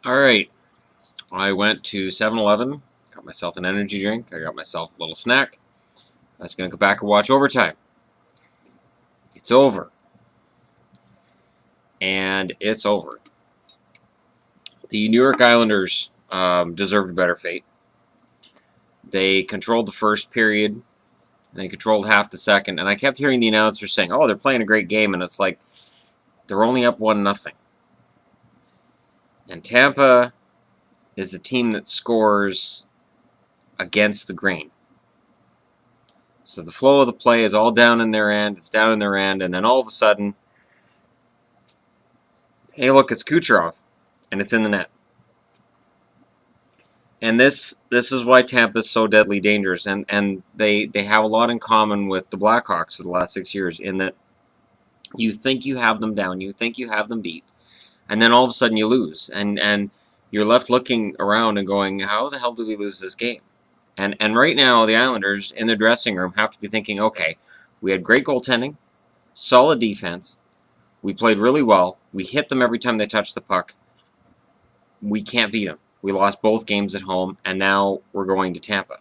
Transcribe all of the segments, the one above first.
All right. I went to 7-Eleven, got myself an energy drink. I got myself a little snack. I was going to go back and watch overtime. It's over. And it's over. The New York Islanders deserved a better fate. They controlled the first period. They controlled half the second. And I kept hearing the announcers saying, oh, they're playing a great game. And it's like, they're only up 1-0. And Tampa is a team that scores against the grain. So the flow of the play is all down in their end. It's down in their end. And then all of a sudden, hey, look, it's Kucherov. And it's in the net. And this is why Tampa is so deadly dangerous. And they have a lot in common with the Blackhawks for the last 6 years in that you think you have them down. You think you have them beat. And then all of a sudden you lose. And you're left looking around and going, how the hell did we lose this game? And right now, the Islanders in their dressing room have to be thinking, okay, we had great goaltending, solid defense, we played really well, we hit them every time they touched the puck, we can't beat them. We lost both games at home, and now we're going to Tampa.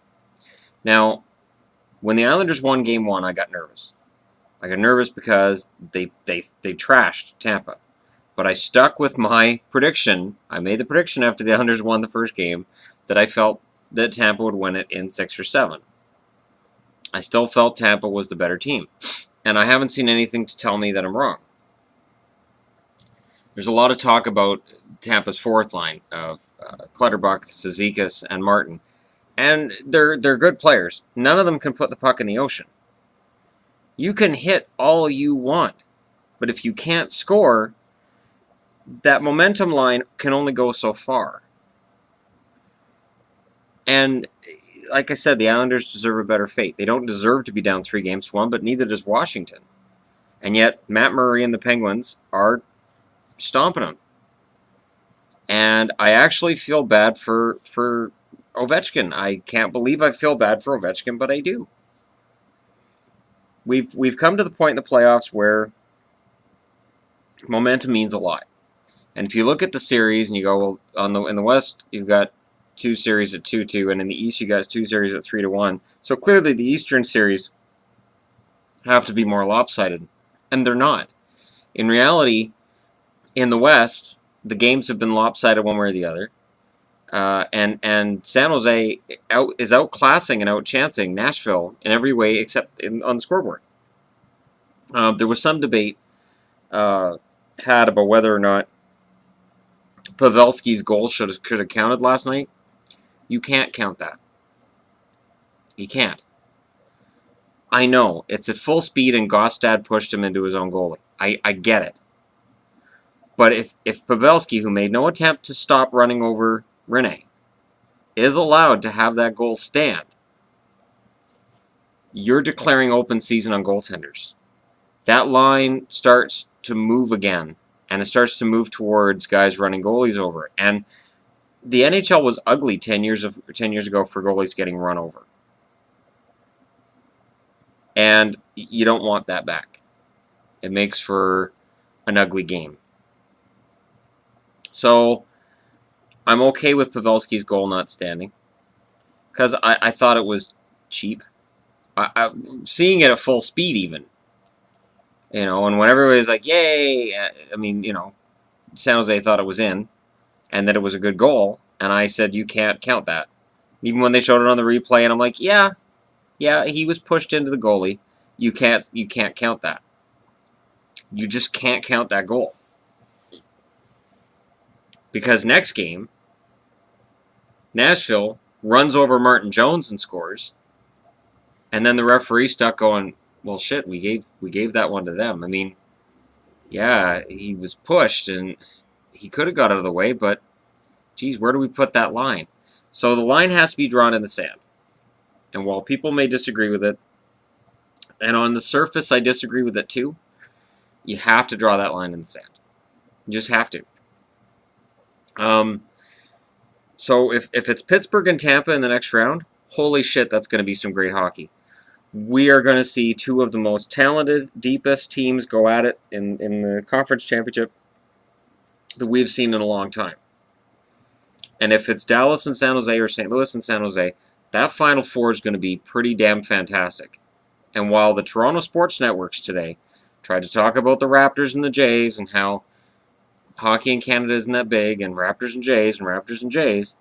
Now, when the Islanders won Game 1, I got nervous. I got nervous because they trashed Tampa. But I stuck with my prediction. I made the prediction after the Islanders won the first game that I felt that Tampa would win it in 6 or 7. I still felt Tampa was the better team. And I haven't seen anything to tell me that I'm wrong. There's a lot of talk about Tampa's fourth line of Clutterbuck, Cizikas, and Martin. And they're good players. None of them can put the puck in the ocean. You can hit all you want. But if you can't score, that momentum line can only go so far. And like I said, the Islanders deserve a better fate. They don't deserve to be down 3-1, but neither does Washington. And yet, Matt Murray and the Penguins are stomping them. And I actually feel bad for Ovechkin. I can't believe I feel bad for Ovechkin, but I do. We've come to the point in the playoffs where momentum means a lot. And if you look at the series and you go, well, in the West, you've got 2 series at 2-2, and in the East, you got 2 series at 3-1. So clearly, the Eastern series have to be more lopsided, and they're not. In reality, in the West, the games have been lopsided one way or the other, and San Jose is outclassing and outchancing Nashville in every way except on the scoreboard. There was some debate had about whether or not Pavelski's goal could have counted last night. You can't count that. You can't. I know. It's at full speed and Gostad pushed him into his own goalie. I get it. But if Pavelski, who made no attempt to stop running over Rene, is allowed to have that goal stand, you're declaring open season on goaltenders. That line starts to move again, and it starts to move towards guys running goalies over. And the NHL was ugly 10 years ago for goalies getting run over. And you don't want that back. It makes for an ugly game. So I'm okay with Pavelski's goal not standing because I thought it was cheap. Seeing it at full speed even. And when everybody's like, yay, I mean, San Jose thought it was in and that it was a good goal. And I said, you can't count that. Even when they showed it on the replay, and I'm like, yeah, he was pushed into the goalie. You can't count that. You just can't count that goal. Because next game, Nashville runs over Martin Jones and scores. And then the referee stuck going, well, shit, we gave that one to them. I mean, yeah, he was pushed and he could have got out of the way, but geez, where do we put that line? So the line has to be drawn in the sand. And while people may disagree with it, and on the surface I disagree with it too, you have to draw that line in the sand. You just have to. So if it's Pittsburgh and Tampa in the next round, holy shit, that's going to be some great hockey. We are going to see 2 of the most talented, deepest teams go at it in the conference championship that we've seen in a long time. And if it's Dallas and San Jose or St. Louis and San Jose, that Final Four is going to be pretty damn fantastic. And while the Toronto sports networks today tried to talk about the Raptors and the Jays and how hockey in Canada isn't that big, and Raptors and Jays and Raptors and Jays,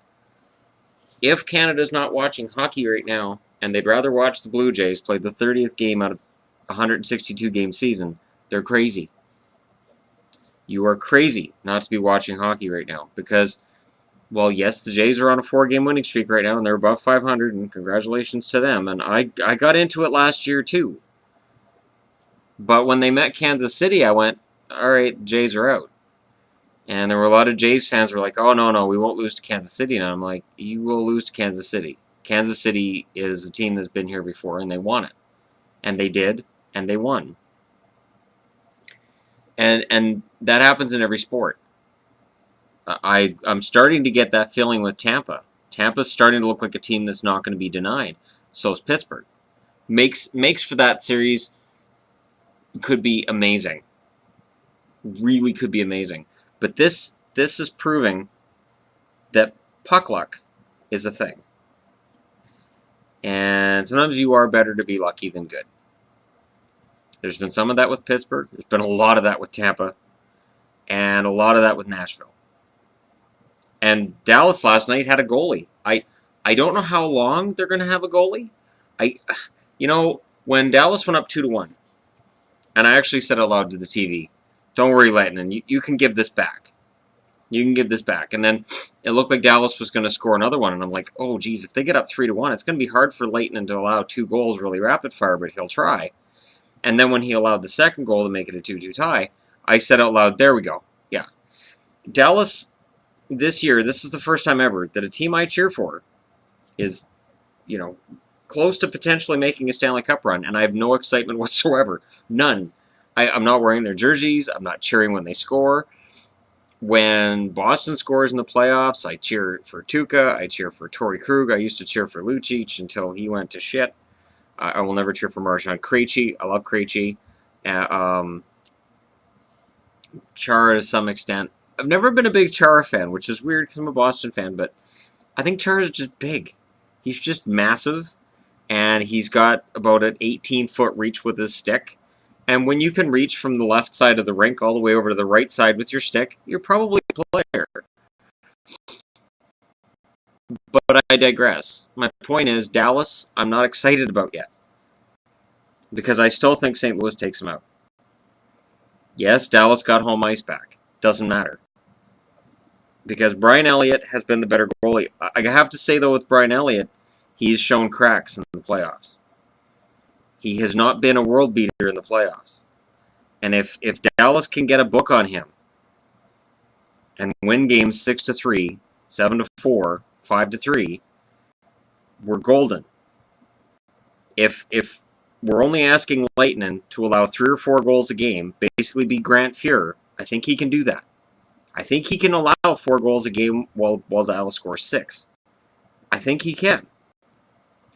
if Canada's not watching hockey right now and they'd rather watch the Blue Jays play the 30th game out of a 162-game season, they're crazy. You are crazy not to be watching hockey right now because, well, yes, the Jays are on a 4-game winning streak right now and they're above 500, and congratulations to them. And I got into it last year too. But when they met Kansas City, I went, all right, Jays are out. And there were a lot of Jays fans who were like, oh, no, we won't lose to Kansas City. And I'm like, you will lose to Kansas City. Kansas City is a team that's been here before, and they won it. And they did, and they won. And that happens in every sport. I'm starting to get that feeling with Tampa. Tampa's starting to look like a team that's not going to be denied. So is Pittsburgh. Makes for that series could be amazing. Really could be amazing. But this is proving that puck luck is a thing. And sometimes you are better to be lucky than good. There's been some of that with Pittsburgh. There's been a lot of that with Tampa. And a lot of that with Nashville. And Dallas last night had a goalie. I don't know how long they're going to have a goalie. When Dallas went up 2-1, and I actually said out loud to the TV, don't worry, Lehtinen, you can give this back. You can give this back. And then it looked like Dallas was going to score another one, and I'm like, oh, geez, if they get up 3-1, it's going to be hard for Lehtinen to allow 2 goals really rapid fire, but he'll try. And then when he allowed the second goal to make it a 2-2 tie, I said out loud, there we go. Yeah. Dallas, this year, this is the first time ever that a team I cheer for is, close to potentially making a Stanley Cup run, and I have no excitement whatsoever. None. I'm not wearing their jerseys. I'm not cheering when they score. When Boston scores in the playoffs, I cheer for Tuukka. I cheer for Torrey Krug. I used to cheer for Lucic until he went to shit. I will never cheer for Marchand. Krejci. I love Krejci. Chara to some extent. I've never been a big Chara fan, which is weird because I'm a Boston fan, but I think Chara is just big. He's just massive, and he's got about an 18-foot reach with his stick. And when you can reach from the left side of the rink all the way over to the right side with your stick, you're probably a player. But I digress. My point is, Dallas, I'm not excited about yet. Because I still think St. Louis takes him out. Yes, Dallas got home ice back. Doesn't matter. Because Brian Elliott has been the better goalie. I have to say, though, with Brian Elliott, he's shown cracks in the playoffs. He has not been a world beater in the playoffs. And if Dallas can get a book on him and win games 6-3, 7-4, 5-3, we're golden. If we're only asking Lehtinen to allow 3 or 4 goals a game, basically be Grant Fuhr, I think he can do that. I think he can allow 4 goals a game while Dallas scores 6. I think he can.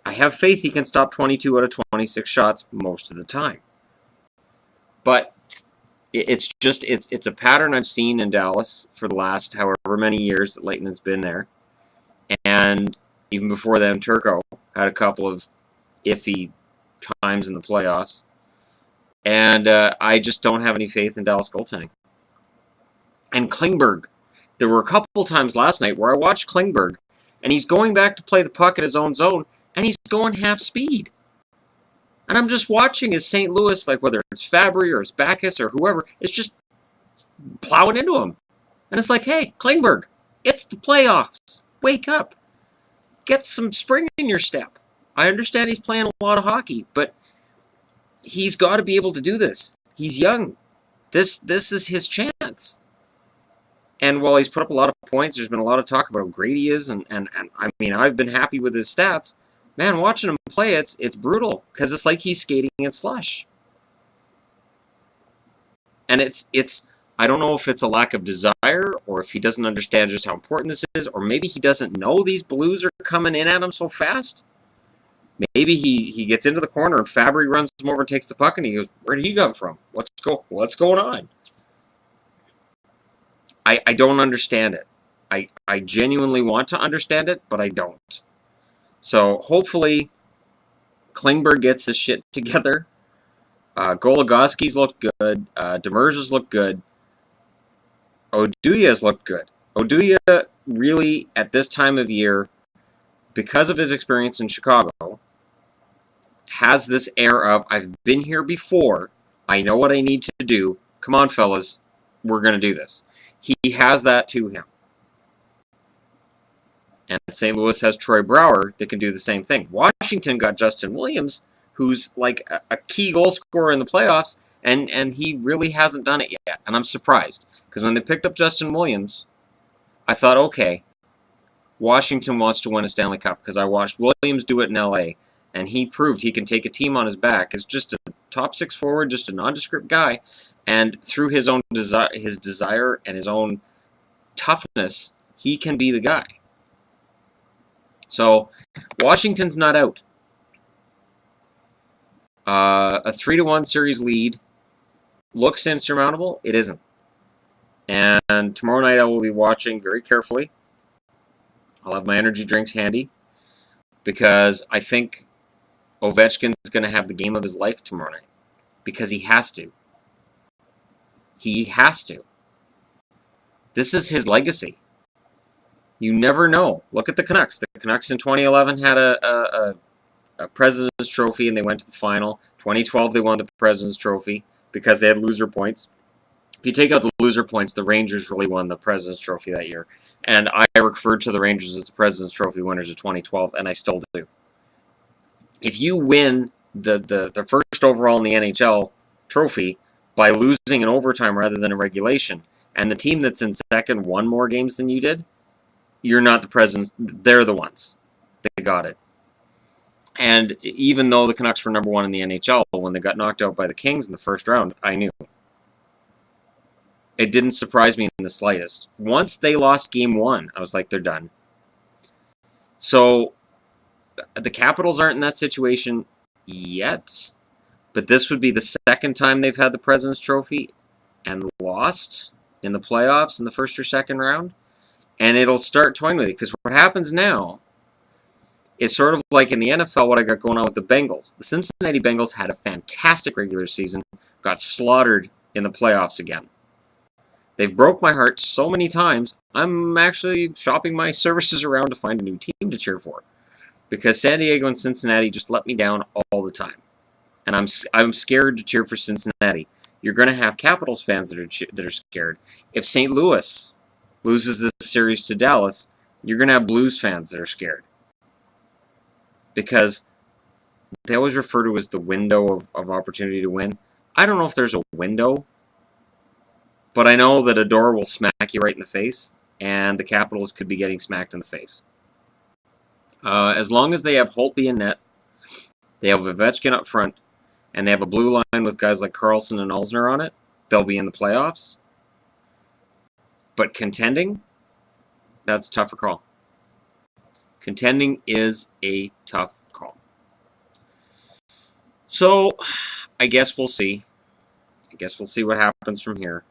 I have faith he can stop 22 out of 26 shots most of the time. But it's a pattern I've seen in Dallas for the last however many years that Leihtinen's been there. And even before then, Turco had a couple of iffy times in the playoffs. And I just don't have any faith in Dallas goaltending. And Klingberg, there were a couple times last night where I watched Klingberg, and he's going back to play the puck in his own zone, and he's going half speed. And I'm just watching as St. Louis, like whether it's Fabry or it's Backus or whoever, is just plowing into him. And it's like, hey, Klingberg, it's the playoffs. Wake up. Get some spring in your step. I understand he's playing a lot of hockey, but he's got to be able to do this. He's young. This is his chance. And while he's put up a lot of points, there's been a lot of talk about how great he is, and I mean, I've been happy with his stats. Man, watching him play, it's brutal, because it's like he's skating in slush. And it's I don't know if it's a lack of desire, or if he doesn't understand just how important this is, or maybe he doesn't know these Blues are coming in at him so fast. Maybe he gets into the corner and Fabry runs him over and takes the puck, and he goes, where did he come from? What's going on? I don't understand it. I genuinely want to understand it, but I don't. So hopefully Klingberg gets his shit together. Goligoski's looked good. Demers looked good. Oduya's looked good. Oduya really, at this time of year, because of his experience in Chicago, has this air of, I've been here before. I know what I need to do. Come on, fellas. We're going to do this. He has that to him. And St. Louis has Troy Brouwer that can do the same thing. Washington got Justin Williams, who's like a key goal scorer in the playoffs, and he really hasn't done it yet. And I'm surprised, because when they picked up Justin Williams, I thought, okay, Washington wants to win a Stanley Cup, because I watched Williams do it in LA, and he proved he can take a team on his back. It's just a top six forward, just a nondescript guy, and through his own desire and his own toughness, he can be the guy. So Washington's not out. A 3-1 series lead looks insurmountable. It isn't. And tomorrow night I will be watching very carefully. I'll have my energy drinks handy, because I think Ovechkin's going to have the game of his life tomorrow night, because he has to. He has to. This is his legacy. You never know. Look at the Canucks. The Canucks in 2011 had a President's Trophy, and they went to the final. 2012, they won the President's Trophy because they had loser points. If you take out the loser points, the Rangers really won the President's Trophy that year. And I referred to the Rangers as the President's Trophy winners of 2012, and I still do. If you win the first overall in the NHL trophy by losing in overtime rather than in regulation, and the team that's in second won more games than you did, you're not the Presidents. They're the ones. They got it. And even though the Canucks were number one in the NHL, when they got knocked out by the Kings in the first round, I knew. It didn't surprise me in the slightest. Once they lost game one, I was like, they're done. So the Capitals aren't in that situation yet, but this would be the second time they've had the President's Trophy and lost in the playoffs in the first or second round. And it'll start toying with it, because what happens now is sort of like in the NFL what I got going on with the Bengals. The Cincinnati Bengals had a fantastic regular season, got slaughtered in the playoffs again. They've broke my heart so many times, I'm actually shopping my services around to find a new team to cheer for, because San Diego and Cincinnati just let me down all the time. And I'm scared to cheer for Cincinnati. You're going to have Capitals fans that are scared. If St. Louis loses this series to Dallas, you're going to have Blues fans that are scared, because they always refer to it as the window of opportunity to win. I don't know if there's a window, but I know that a door will smack you right in the face, and the Capitals could be getting smacked in the face. As long as they have Holtby in net, they have Ovechkin up front, and they have a blue line with guys like Karlsson and Alzner on it, they'll be in the playoffs. But contending, that's a tougher call. Contending is a tough call. So, I guess we'll see. I guess we'll see what happens from here.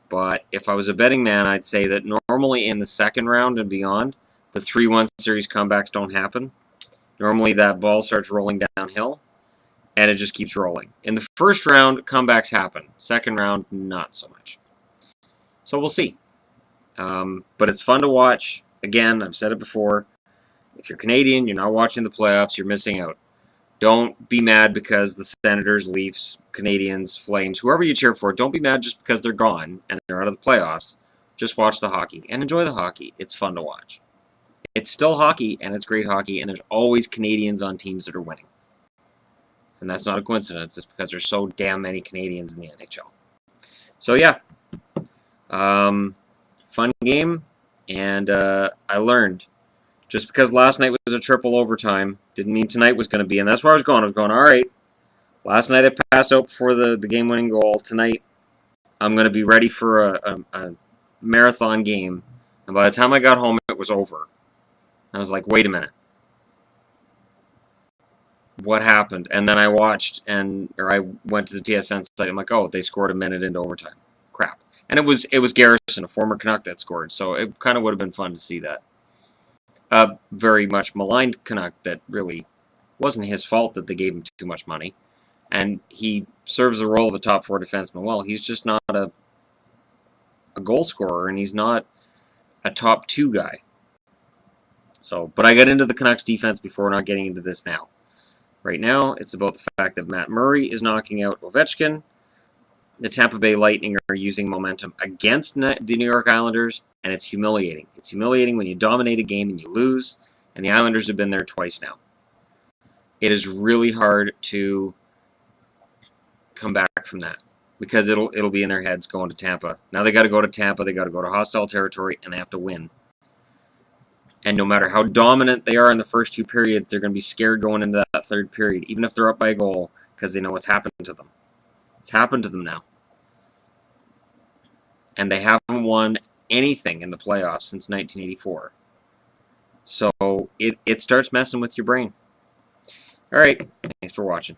But if I was a betting man, I'd say that normally in the second round and beyond, the 3-1 series comebacks don't happen. Normally that ball starts rolling downhill, and it just keeps rolling. In the first round, comebacks happen. Second round, not so much. So we'll see. But it's fun to watch. Again, I've said it before. If you're Canadian, you're not watching the playoffs, you're missing out. Don't be mad because the Senators, Leafs, Canadians, Flames, whoever you cheer for, don't be mad just because they're gone and they're out of the playoffs. Just watch the hockey and enjoy the hockey. It's fun to watch. It's still hockey, and it's great hockey, and there's always Canadians on teams that are winning. And that's not a coincidence. It's because there's so damn many Canadians in the NHL. So, yeah. Fun game, and I learned. Just because last night was a triple overtime didn't mean tonight was going to be, and that's where I was going. I was going, all right, last night I passed out before the game-winning goal. Tonight I'm going to be ready for a marathon game. And by the time I got home, it was over. I was like, wait a minute. What happened? And then I watched, I went to the TSN site. I'm like, oh, they scored a minute into overtime. Crap. And it was Garrison, a former Canuck, that scored, so it kind of would have been fun to see that. A very much maligned Canuck that really wasn't his fault that they gave him too much money. And he serves the role of a top 4 defenseman well. He's just not a goal scorer, and he's not a top 2 guy. So, but I got into the Canucks defense before, not getting into this now. Right now, it's about the fact that Matt Murray is knocking out Ovechkin. The Tampa Bay Lightning are using momentum against the New York Islanders, and it's humiliating. It's humiliating when you dominate a game and you lose, and the Islanders have been there twice now. It is really hard to come back from that because it'll be in their heads going to Tampa. Now they got to go to Tampa, they got to go to hostile territory, and they have to win. And no matter how dominant they are in the first 2 periods, they're going to be scared going into that 3rd period, even if they're up by a goal, because they know what's happened to them. It's happened to them now. And they haven't won anything in the playoffs since 1984. So it starts messing with your brain. All right, thanks for watching.